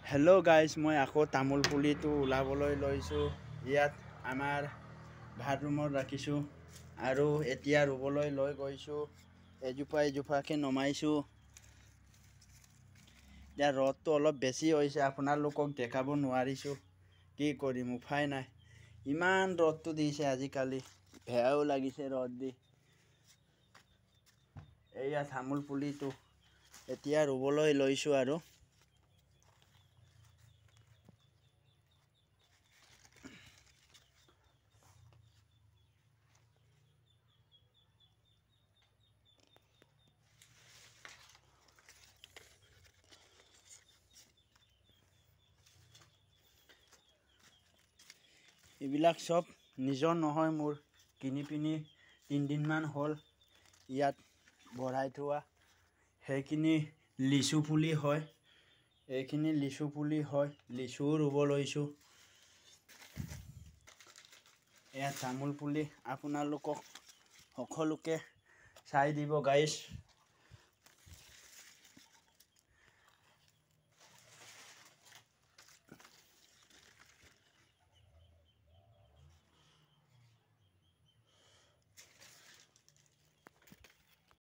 Hello' guys, মই আকৌ তামোল পুলিটো ওলাবলৈ লৈছোঁ। ইয়াত আমাৰ ভাত ৰুমত ৰাখিছোঁ আৰু এতিয়া ৰুবলৈ লৈ গৈছোঁ। এজোপা এজোপাকৈ নমাইছোঁ। এতিয়া ৰ'দটো অলপ বেছি হৈছে, আপোনালোকক দেখাব নোৱাৰিছোঁ। কি কৰিম, উপায় নাই। ইমান ৰ'দটো দিছে আজিকালি, বেয়াও লাগিছে ৰ'দ দি। এয়া তামোল পুলিটো এতিয়া ৰুবলৈ লৈছোঁ আৰু এইবিলাক চব নিজৰ নহয়, মোৰ কিনি পিনি 3 দিনমান হ'ল ইয়াত ভৰাই থোৱা। সেইখিনি লিচু পুলি হয়, এইখিনি লিচু পুলি হয়, লিচুও ৰুব লৈছোঁ। এয়া তামোল পুলি, আপোনালোকক সকলোকে চাই দিব গাইজ।